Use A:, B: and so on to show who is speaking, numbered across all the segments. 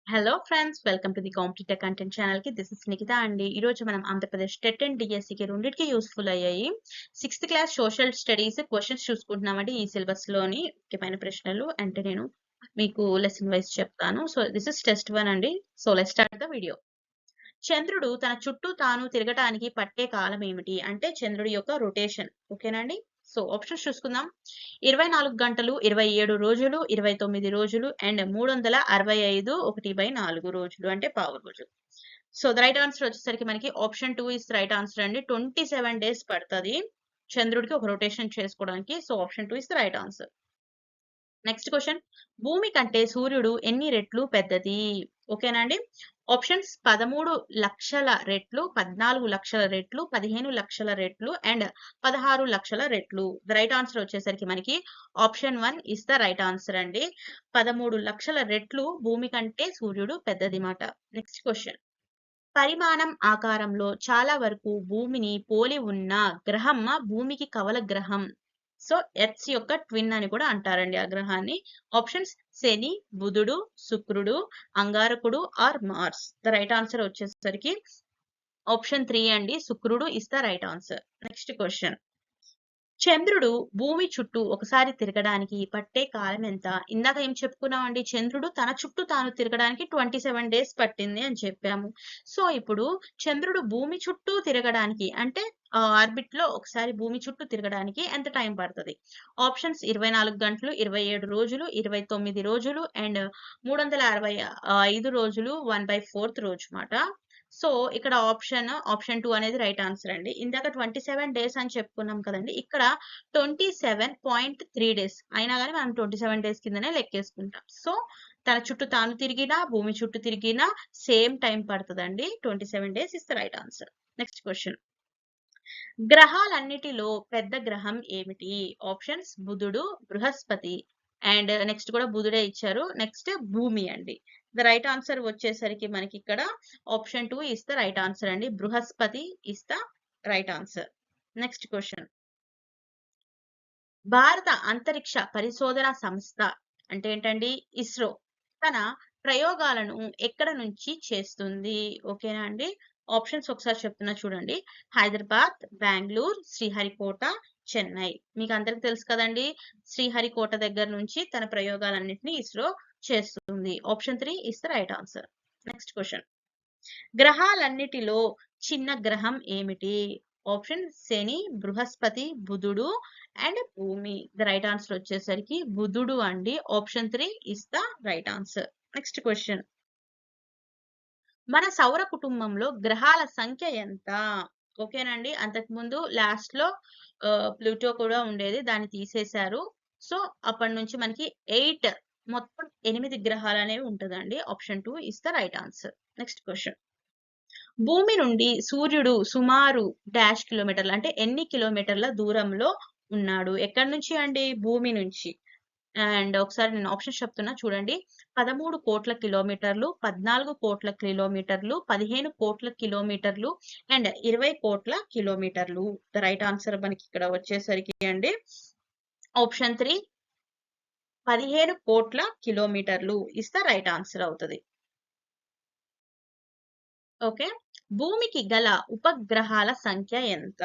A: Hello friends, welcome to the competitive content channel కి. This is Nikhita అండి. ఈ రోజు మనం ఆంధ్రప్రదేశ్ టెట్ అండ్ డిఎస్సికి రెండింటికి యూస్ఫుల్ అయ్యాయి 6th class social studies questions చూసుకుంటున్నామండి. ఈ సిలబస్ లోని ముఖ్యమైన ప్రశ్నలు అంటే నేను మీకు లెసన్ వైజ్ చెప్తాను. సో దిస్ ఇస్ టెస్ట్ 1 అండి. So let's start the video. చంద్రుడు తన చుట్టూ తాను తిరగటానికి పట్టే కాలం ఏమిటి అంటే చంద్రుడి యొక్క రొటేషన్. ఓకేనండి. సో ఆప్షన్స్ చూసుకుందాం. 24 గంటలు, 27 రోజులు, 29 రోజులు అండ్ 365 1/4 రోజులు అంటే పావు రోజు. సో ద రైట్ ఆన్సర్ వచ్చేసరికి మనకి ఆప్షన్ 2 ఇస్ రైట్ ఆన్సర్ అండి. 27 డేస్ పడుతుంది చంద్రుడికి ఒక రొటేషన్ చేసుకోవడానికి. So option 2 is the right answer. Next question. భూమి కంటే సూర్యుడు ఎన్ని రెట్లు పెద్దది? ఓకేనా అండి. ఆప్షన్స్ 13 లక్షల రెట్లు, 14 లక్షల రెట్లు, 15 లక్షల రెట్లు అండ్ 16 లక్షల రెట్లు. ద రైట్ ఆన్సర్ వచ్చేసరికి మనకి option 1 is the right answer అండి. 13 లక్షల రెట్లు భూమి కంటే సూర్యుడు పెద్దది మాట. Next question. పరిమాణం, ఆకారంలో చాలా వరకు భూమిని పోలి ఉన్న గ్రహం భూమికి కవల గ్రహం. సో ఎర్త్ యొక్క ట్విన్ అని కూడా అంటారండి ఆ గ్రహాన్ని. ఆప్షన్స్ శని, బుధుడు, శుక్రుడు, అంగారకుడు or Mars. The right answer వచ్చేసరికి ఆప్షన్ 3 అండి. శుక్రుడు is the right answer. Next question. చంద్రుడు భూమి చుట్టూ ఒకసారి తిరగడానికి పట్టే కాలం ఎంత? ఇందాక ఏం చెప్పుకున్నామండి, చంద్రుడు తన చుట్టూ తాను తిరగడానికి 27 డేస్ పట్టింది అని చెప్పాము. సో ఇప్పుడు చంద్రుడు భూమి చుట్టూ తిరగడానికి అంటే ఆర్బిట్ లో ఒకసారి భూమి చుట్టూ తిరగడానికి ఎంత టైం పడుతుంది? ఆప్షన్స్ 24 గంటలు, 27 రోజులు, 29 రోజులు అండ్ 365 రోజులు 1/4 రోజు మాట. సో ఇక్కడ ఆప్షన్ 2 అనేది రైట్ ఆన్సర్ అండి. ఇందాక 27 డేస్ అని చెప్పుకున్నాం కదండి, ఇక్కడ 27.3 డేస్ అయినా కానీ మనం 27 డేస్ కిందనే లెక్కేసుకుంటాం. సో తన చుట్టూ తాను తిరిగినా భూమి చుట్టూ తిరిగినా సేమ్ టైం పడుతుందండి. 27 days is the right answer. Next question. గ్రహాలన్నిటిలో పెద్ద గ్రహం ఏమిటి? ఆప్షన్స్ బుధుడు, బృహస్పతి అండ్ నెక్స్ట్ కూడా బుధుడే ఇచ్చారు. నెక్స్ట్ భూమి అండి. ద రైట్ ఆన్సర్ వచ్చేసరికి మనకి ఇక్కడ option 2 is the right answer అండి. బృహస్పతి is the right answer. Next question. భారత అంతరిక్ష పరిశోధన సంస్థ అంటే ఏంటండి? ఇస్రో తన ప్రయోగాలను ఎక్కడ నుంచి చేస్తుంది? ఓకేనా అండి. ఆప్షన్స్ ఒకసారి చెప్తున్నా చూడండి. హైదరాబాద్, బెంగళూరు, శ్రీహరికోట, చెన్నై. మీకు అందరికి తెలుసు కదండి, శ్రీహరికోట దగ్గర నుంచి తన ప్రయోగాలన్నింటినీ ఇస్రో చేస్తుంది. Option 3 is the right answer. Next question. గ్రహాలన్నిటిలో చిన్న గ్రహం ఏమిటి? ఆప్షన్ శని, బృహస్పతి, బుధుడు అండ్ భూమి. ద రైట్ ఆన్సర్ వచ్చేసరికి బుధుడు అండి. Option 3 is the right answer. Next question. మన సౌర కుటుంబంలో గ్రహాల సంఖ్య ఎంత? ఓకేనండి. అంతకుముందు లాస్ట్ లో ప్లూటో కూడా ఉండేది, దాన్ని తీసేశారు. సో అప్పటి నుంచి మనకి 8 మొత్తం 8 గ్రహాలు అనేవి ఉంటుందండి. Option 2 is the right answer. Next question. భూమి నుండి సూర్యుడు సుమారు డాష్ కిలోమీటర్లు అంటే ఎన్ని కిలోమీటర్ల దూరంలో ఉన్నాడు? ఎక్కడి నుంచి అండి? భూమి నుంచి. అండ్ ఒకసారి నేను ఆప్షన్ చెప్తున్నా చూడండి. 13 కోట్ల కిలోమీటర్లు, 14 కోట్ల కిలోమీటర్లు, 15 కోట్ల కిలోమీటర్లు అండ్ 20 కోట్ల కిలోమీటర్లు. ద రైట్ ఆన్సర్ మనకి ఇక్కడ వచ్చేసరికి అండి ఆప్షన్ 3 15 కోట్ల కిలోమీటర్లు ఇస్ ద రైట్ ఆన్సర్ అవుతుంది. ఓకే. భూమికి గల ఉపగ్రహాల సంఖ్య ఎంత?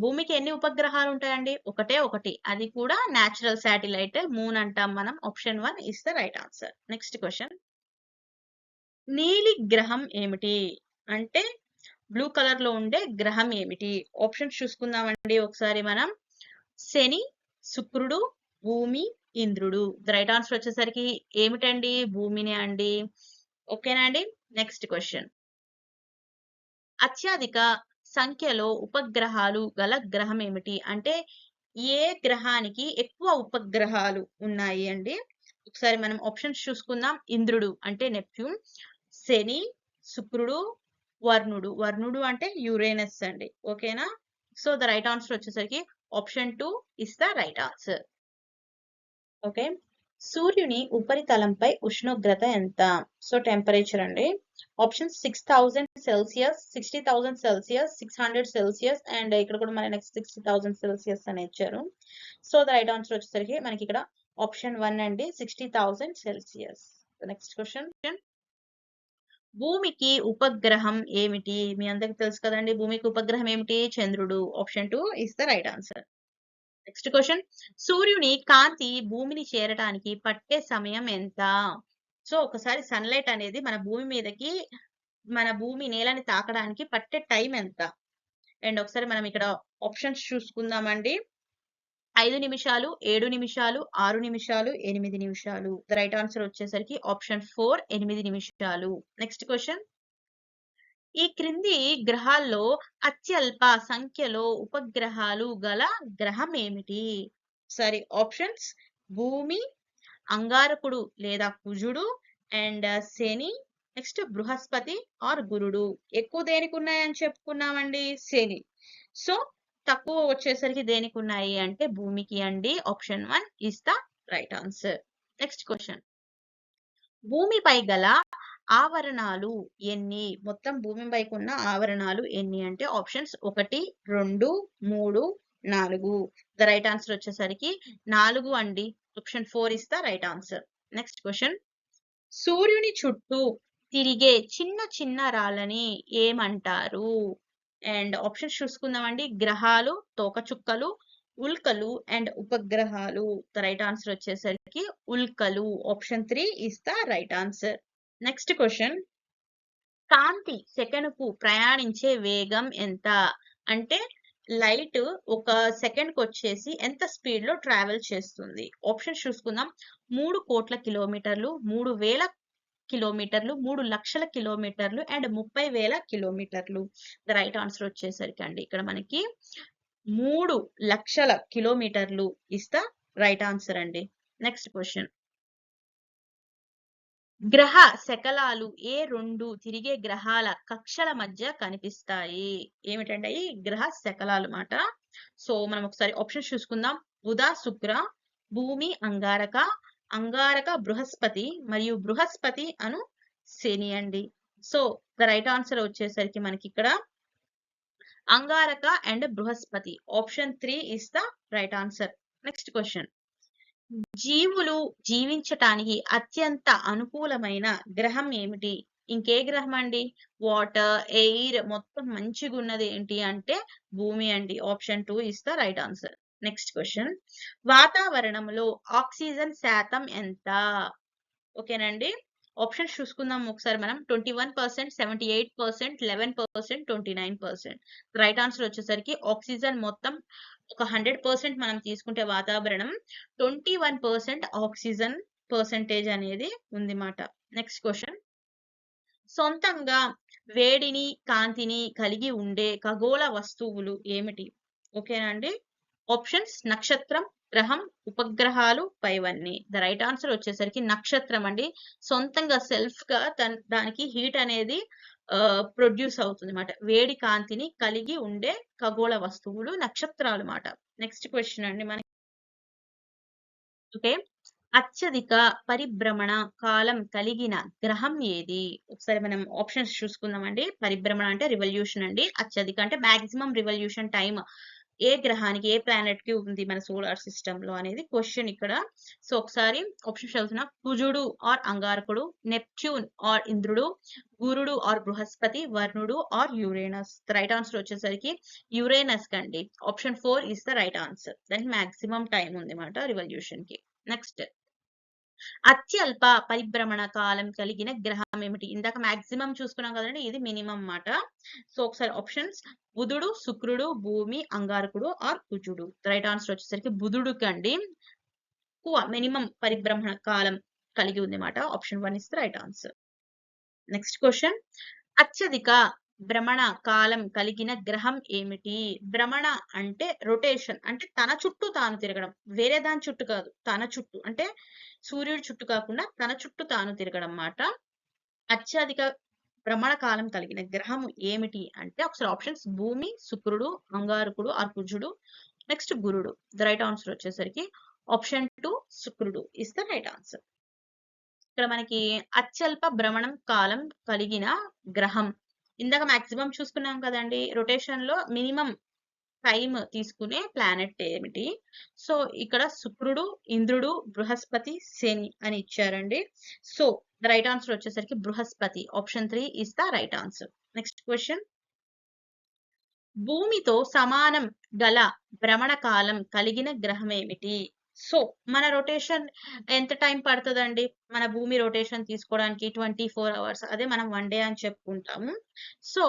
A: భూమికి ఎన్ని ఉపగ్రహాలు ఉంటాయండి? ఒకటే ఒకటి, అది కూడా న్యాచురల్ శాటిలైట్, మూన్ అంటాం మనం. Option 1 is the right answer. Next question. నీలి గ్రహం ఏమిటి? అంటే బ్లూ కలర్ లో ఉండే గ్రహం ఏమిటి? ఆప్షన్స్ చూసుకుందామండి ఒకసారి మనం. శని, శుక్రుడు, భూమి, ఇంద్రుడు. ద రైట్ ఆన్సర్ వచ్చేసరికి ఏమిటండి? భూమిని అండి. ఓకేనా అండి. Next question. అత్యధిక సంఖ్యలో ఉపగ్రహాలు గల గ్రహం ఏమిటి? అంటే ఏ గ్రహానికి ఎక్కువ ఉపగ్రహాలు ఉన్నాయి అండి? ఒకసారి మనం ఆప్షన్స్ చూసుకుందాం. ఇంద్రుడు అంటే నెప్ట్యూన్, శని, శుక్రుడు, వర్ణుడు. వర్ణుడు అంటే యురేనస్ అండి. ఓకేనా. సో ద రైట్ ఆన్సర్ వచ్చేసరికి option 2 is the right answer. Okay. సూర్యుని ఉపరితలంపై ఉష్ణోగ్రత ఎంత? సో టెంపరేచర్ అండి. Option 6000 Celsius, 60,000 Celsius, 600 Celsius and ఇక్కడ కూడా మన నెక్స్ట్ 60,000 సెల్సియస్ అని ఇచ్చారు. సో ద రైట్ ఆన్సర్ వచ్చేసరికి మనకి ఇక్కడ ఆప్షన్ 1 అండి. 60,000 సెల్సియస్. Next question. భూమికి ఉపగ్రహం ఏమిటి? మీ అందరికి తెలుసు కదండీ! భూమికి ఉపగ్రహం ఏమిటి? చంద్రుడు. Option 2 is the right answer. Next question. సూర్యుని కాంతి భూమిని చేరటానికి పట్టే సమయం ఎంత? సో, ఒకసారి సన్‌లైట్ అనేది మన భూమి మీదకి మన భూమి నేలని తాకడానికి పట్టే టైం ఎంత? అండ్ ఒకసారి మనం ఇక్కడ ఆప్షన్స్ చూసుకుందామండి. 5 నిమిషాలు, 7 నిమిషాలు, 6 నిమిషాలు, 8 నిమిషాలు. ద రైట్ ఆన్సర్ వచ్చేసరికి ఆప్షన్ 4 8 నిమిషాలు. Next question. ఈ క్రింది గ్రహాల్లో అత్యల్ప సంఖ్యలో ఉపగ్రహాలు గల గ్రహం ఏమిటి? సరే ఆప్షన్స్ భూమి, అంగారకుడు లేదా కుజుడు అండ్ శని, నెక్స్ట్ బృహస్పతి ఆర్ గురుడు. ఎక్కువ దేనికి ఉన్నాయని చెప్పుకున్నామండి? శని. సో తక్కువ వచ్చేసరికి దేనికి ఉన్నాయి అంటే భూమికి అండి. Option 1 is the right answer. Next question. భూమిపై గల ఆవరణాలు ఎన్ని? మొత్తం భూమిపైకి ఉన్న ఆవరణాలు ఎన్ని అంటే ఆప్షన్స్ 1, 2, 3, 4. ద రైట్ ఆన్సర్ వచ్చేసరికి 4 అండి. Option 4 is the right answer. Next question. సూర్యుని చుట్టూ తిరిగే చిన్న చిన్న రాళ్ళని ఏమంటారు? అండ్ ఆప్షన్స్ చూసుకుందామండి. గ్రహాలు, తోకచుక్కలు, ఉల్కలు అండ్ ఉపగ్రహాలు. ద రైట్ ఆన్సర్ వచ్చేసరికి ఉల్కలు. Option 3 is the right answer. Next question. కాంతి సెకనుకు ప్రయాణించే వేగం ఎంత? అంటే లైట్ ఒక సెకండ్కి వచ్చేసి ఎంత స్పీడ్ లో ట్రావెల్ చేస్తుంది? ఆప్షన్స్ చూసుకుందాం. 3 కోట్ల కిలోమీటర్లు, 3,000 కిలోమీటర్లు, 3 లక్షల కిలోమీటర్లు అండ్ 30,000 కిలోమీటర్లు. ద రైట్ ఆన్సర్ వచ్చేసరికి అండి ఇక్కడ మనకి 3 లక్షల కిలోమీటర్లు ఇస్ ద రైట్ ఆన్సర్ అండి. Next question. గ్రహ శకలాలు ఏ 2 తిరిగే గ్రహాల కక్షల మధ్య కనిపిస్తాయి? ఏమిటంటే ఈ గ్రహ శకలాలు మాట. సో మనం ఒకసారి ఆప్షన్స్ చూసుకుందాం. బుధ, శుక్ర, భూమి, అంగారక, అంగారక బృహస్పతి మరియు బృహస్పతి అను శని అండి. సో ద రైట్ ఆన్సర్ వచ్చేసరికి మనకి ఇక్కడ అంగారక and Brihaspati. Option 3 is the right answer. Next question. జీవులు జీవించటానికి అత్యంత అనుకూలమైన గ్రహం ఏమిటి? ఇంకే గ్రహం అండి? వాటర్, ఎయిర్ మొత్తం మంచిగా ఉన్నది ఏంటి అంటే భూమి అండి. Option 2 is the right answer. Next question. వాతావరణంలో ఆక్సిజన్ శాతం ఎంత? ఓకేనండి. ఆప్షన్స్ చూసుకుందాం ఒకసారి మనం. 21%, 78%, 11%, 29%. రైట్ ఆన్సర్ వచ్చేసరికి ఆక్సిజన్ మొత్తం ఒక 100% మనం తీసుకుంటే వాతావరణం 21% ఆక్సిజన్ పర్సెంటేజ్ అనేది ఉంది మాట. Next question. సొంతంగా వేడిని, కాంతిని కలిగి ఉండే ఖగోళ వస్తువులు ఏమిటి? ఓకేనండి. ఆప్షన్స్ నక్షత్రం, గ్రహం, ఉపగ్రహాలు, పైవన్నీ. ద రైట్ ఆన్సర్ వచ్చేసరికి నక్షత్రం అండి. సొంతంగా సెల్ఫ్ గా దానికి హీట్ అనేది ప్రొడ్యూస్ అవుతుంది మాట. వేడి కాంతిని కలిగి ఉండే ఖగోళ వస్తువులు నక్షత్రాలు మాట. నెక్స్ట్ క్వెషన్ అండి మనకి. ఓకే. అత్యధిక పరిభ్రమణ కాలం కలిగిన గ్రహం ఏది? ఒకసారి మనం ఆప్షన్స్ చూసుకుందామండి. పరిభ్రమణ అంటే రివల్యూషన్ అండి. అత్యధిక అంటే మాక్సిమం రివల్యూషన్ టైం ఏ గ్రహానికి, ఏ ప్లానెట్ కి ఉంది మన సోలార్ సిస్టమ్ లో అనేది క్వశ్చన్ ఇక్కడ. సో ఒకసారి ఆప్షన్ చదువుతున్నా. కుజుడు ఆర్ అంగారకుడు, నెప్ట్యూన్ ఆర్ ఇంద్రుడు, గురుడు ఆర్ బృహస్పతి, వర్ణుడు ఆర్ యురేనస్. రైట్ ఆన్సర్ వచ్చేసరికి యురేనస్ కండి. Option 4 is the right answer. దానికి మాక్సిమం టైం ఉంది మాట రివల్యూషన్ కి. నెక్స్ట్. అత్యల్ప పరిభ్రమణ కాలం కలిగిన గ్రహం ఏమిటి? ఇందాక మాక్సిమం చూసుకున్నాం కదండి. ఇది మినిమం మాట. సో ఒకసారి ఆప్షన్స్ బుధుడు, శుక్రుడు, భూమి, అంగారకుడు ఆర్ కుజుడు. రైట్ ఆన్సర్ వచ్చేసరికి బుధుడు కండి ఎక్కువ మినిమం పరిభ్రమణ కాలం కలిగి ఉంది మాట. Option 1 is the right answer. Next question. అత్యధిక భ్రమణ కాలం కలిగిన గ్రహం ఏమిటి? భ్రమణ అంటే రొటేషన్ అంటే తన చుట్టూ తాను తిరగడం. వేరే దాని చుట్టూ కాదు. తన చుట్టూ అంటే సూర్యుడి చుట్టూ కాకుండా తన చుట్టూ తాను తిరగడం మాట. అత్యధిక భ్రమణ కాలం కలిగిన గ్రహం ఏమిటి అంటే ఒకసారి ఆప్షన్స్ భూమి, శుక్రుడు, అంగారకుడు ఆర్ కుజుడు, నెక్స్ట్ గురుడు. ద రైట్ ఆన్సర్ వచ్చేసరికి ఆప్షన్ 2 శుక్రుడు ఇస్ ద రైట్ ఆన్సర్. ఇక్కడ మనకి అత్యల్ప భ్రమణం కాలం కలిగిన గ్రహం ఇందాక మాక్సిమం చూసుకున్నాం కదండి. రొటేషన్ లో మినిమం టైం తీసుకునే ప్లానెట్ ఏమిటి? సో ఇక్కడ శుక్రుడు, ఇంద్రుడు, బృహస్పతి, శని అని ఇచ్చారండి. సో ద రైట్ ఆన్సర్ వచ్చేసరికి బృహస్పతి. Option 3 is the right answer. Next question. భూమితో సమానం గల భ్రమణ కాలం కలిగిన గ్రహం ఏమిటి? సో మన రొటేషన్ ఎంత టైం పడుతుందండి? మన భూమి రొటేషన్ తీసుకోవడానికి 24 అవర్స్. అదే మనం 1 డే అని చెప్పుకుంటాము. సో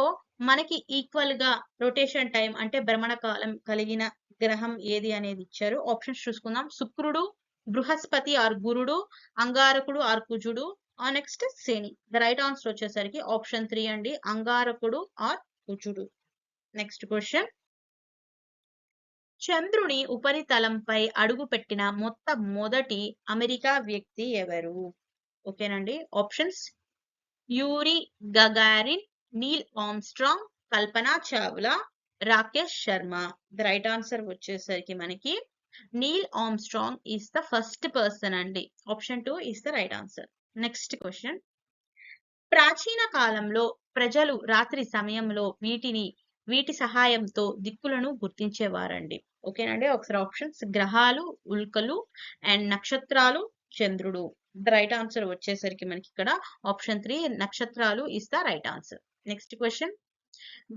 A: మనకి ఈక్వల్ గా రొటేషన్ టైం అంటే భ్రమణ కాలం కలిగిన గ్రహం ఏది అనేది ఇచ్చారు. ఆప్షన్స్ చూసుకుందాం. శుక్రుడు, బృహస్పతి ఆర్ గురుడు, అంగారకుడు ఆర్ కుజుడు, నెక్స్ట్ శని. ద రైట్ ఆన్సర్ వచ్చేసరికి ఆప్షన్ 3 అండి, అంగారకుడు ఆర్ కుజుడు. Next question. చంద్రుని ఉపరితలంపై అడుగుపెట్టిన మొదటి అమెరికా వ్యక్తి ఎవరు? ఓకేనండి. Options: Yuri Gagarin, Neil Armstrong, Kalpana Chawla, Rakesh Sharma. The right answer వచ్చేసరికి మనకి Neil Armstrong is the first person అండి. Option 2 is the right answer. Next question. ప్రాచీన కాలంలో ప్రజలు రాత్రి సమయంలో వీటి సహాయంతో దిక్కులను గుర్తించేవారండి. ఓకేనండి. ఒకసారి ఆప్షన్స్: గ్రహాలు, ఉల్కలు అండ్ నక్షత్రాలు, చంద్రుడు. ద రైట్ ఆన్సర్ వచ్చేసరికి మనకి ఇక్కడ ఆప్షన్ 3 నక్షత్రాలు is the right answer. Next question.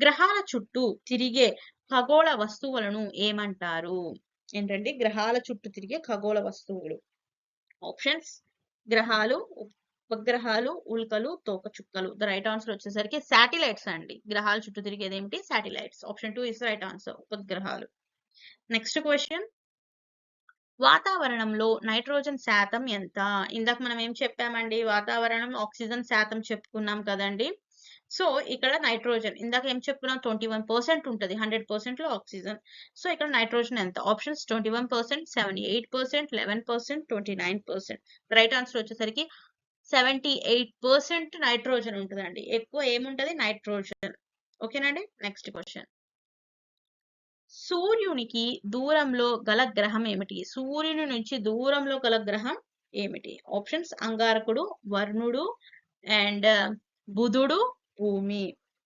A: గ్రహాల చుట్టూ తిరిగే ఖగోళ వస్తువులను ఏమంటారు? ఏంటండి గ్రహాల చుట్టూ తిరిగే ఖగోళ వస్తువులు? ఆప్షన్స్: గ్రహాలు, ఉపగ్రహాలు, ఉల్కలు, తోకచుక్కలు. ద రైట్ ఆన్సర్ వచ్చేసరికి శాటిలైట్స్ అండి. గ్రహాల చుట్టూ తిరిగేది ఏమిటి? Satellites. Option 2 is right answer, ఉపగ్రహాలు. Next question. వాతావరణంలో నైట్రోజన్ శాతం ఎంత? ఇందాక మనం ఏం చెప్పామండి? వాతావరణం ఆక్సిజన్ శాతం చెప్పుకున్నాం కదండి. సో ఇక్కడ నైట్రోజన్ ఇందాక ఏం చెప్పుకున్నాం? 21% ఉంటుంది 100% లో ఆక్సిజన్. సో ఇక్కడ నైట్రోజన్ ఎంత? ఆప్షన్స్: 21%, 78%, 11%, 29%. రైట్ ఆన్సర్ వచ్చేసరికి 78% నైట్రోజన్ ఉంటుందండి. ఎక్కువ ఏముంటది? నైట్రోజన్. ఓకేనండి. Next question. సూర్యునికి దూరంలో గల గ్రహం ఏమిటి? సూర్యుని నుంచి దూరంలో గల గ్రహం ఏమిటి? ఆప్షన్స్: అంగారకుడు, వరుణుడు అండ్ బుధుడు, భూమి.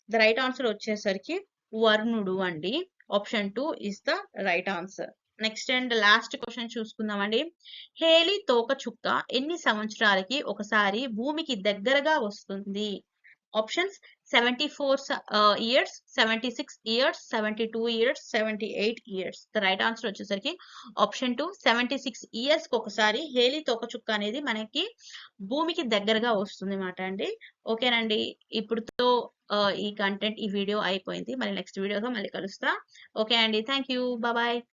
A: ద రైట్ ఆన్సర్ వచ్చేసరికి వరుణుడు అండి. Option 2 is the right answer. Next and last question చూసుకుందామండి. హేలీ తోకచుక్క ఎన్ని సంవత్సరాలకి ఒకసారి భూమికి దగ్గరగా వస్తుంది? Options: 74 years, 76 years, 72 years, 78 years. The right answer వచ్చేసరికి ఆప్షన్ 2 76 years కి ఒకసారి హేలీ తోకచుక్క అనేది మనకి భూమికి దగ్గరగా వస్తుంది మాట అండి. ఓకేనండి. ఇప్పుడుతో ఈ వీడియో అయిపోయింది. మళ్ళీ నెక్స్ట్ వీడియోగా మళ్ళీ కలుస్తా. ఓకే అండి. Thank you. బాయ్.